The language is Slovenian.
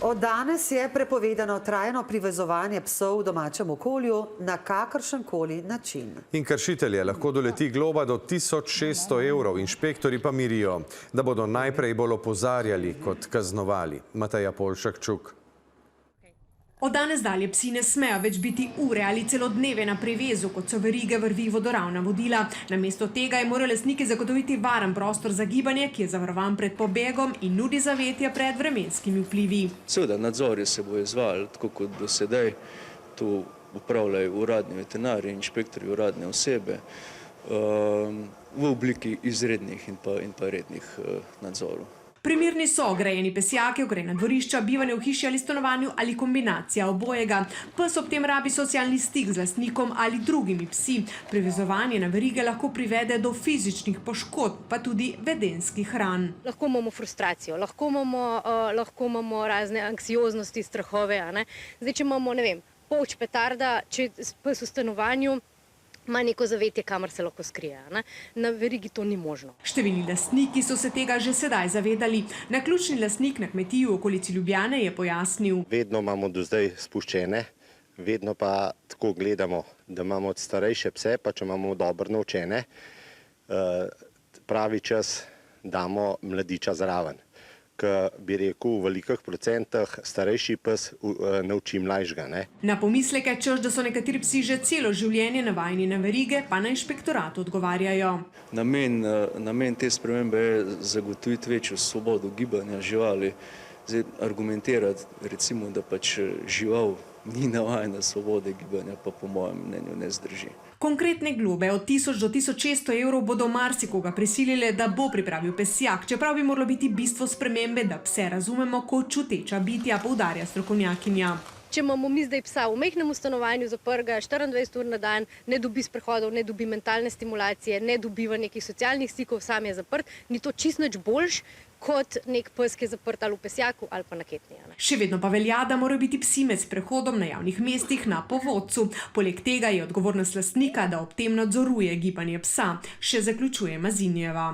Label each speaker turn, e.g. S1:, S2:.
S1: Od danes je prepovedano trajno privezovanje psov v domačem okolju na kakršenkoli način.
S2: In kršitelje lahko doleti globa do 1600 €, inšpektori pa mirijo, da bodo najprej bolj opozarjali kot kaznovali. Mateja Polšak-Čuk.
S3: Od danes dalje psi ne smejo več biti ure ali celo dneve na privezu, kot so verige, vrvi, vodoravna vodila. Namesto tega je moral lastniki zagotoviti varen prostor za gibanje, ki je zavarovan pred pobegom in nudi zavetje pred vremenskimi vplivi.
S4: Seveda, nadzori se bo izvajali, tako kot do sedaj. To upravljajo uradni veterinarji, inšpektorji, uradne osebe v obliki izrednih in pa rednih nadzorov.
S3: Primerni so ogrejeni pesjaki, ogrejena dvorišča, bivanje v hiši ali stanovanju ali kombinacija obojega. Pes ob tem rabi socialni stik z lastnikom ali drugimi psi. Privezovanje na verige lahko privede do fizičnih poškodb, pa tudi vedenskih ran.
S5: Lahko imamo frustracijo, lahko imamo razne anksioznosti, strahove. Zdaj, če imamo, ne vem, polč petarda, če pes v stanovanju, ima neko zavetje, kamor se lahko skrije. Na verigi to ni možno.
S3: Številni lastniki so se tega že sedaj zavedali. Naključni lastnik na kmetiji v okolici Ljubljane je pojasnil.
S6: Vedno imamo do zdaj spuščene, vedno pa tako gledamo, da imamo starejše pse, pa če imamo dobro naučene, pravi čas damo mladiča zraven. Ker bi rekel, v velikih procentah starejši pes nauči mlajšega.
S3: Na pomisleke, češ, da so nekateri psi že celo življenje navajeni na verige, pa na inšpektoratu odgovarjajo.
S4: Namen te spremembe je zagotoviti večjo svobodo gibanja živali. Zdaj, argumentirati, recimo, da pač žival ni navajena svobode gibanja, pa po mojem mnenju ne zdrži.
S3: Konkretne globe od 1000 do 1600 € bodo marsikoga prisilile, da bo pripravil pesjak, čeprav bi moralo biti bistvo spremembe, da pse razumemo kot čuteča bitja, poudarja strokovnjakinja.
S5: Če imamo mi zdaj psa v majhnem stanovanju zaprtega 24 ur na dan, ne dobi sprehodov, ne dobi mentalne stimulacije, ne dobiva nekih socialnih stikov, sam je zaprt, ni to čisto nič boljš kot nek pes, ki je zaprt ali v pesjaku ali pa na ketni.
S3: Še vedno pa velja, da morajo biti psi med sprehodom na javnih mestih na povodcu. Poleg tega je odgovornost lastnika, da ob tem nadzoruje gibanje psa, še zaključuje Mazinjeva.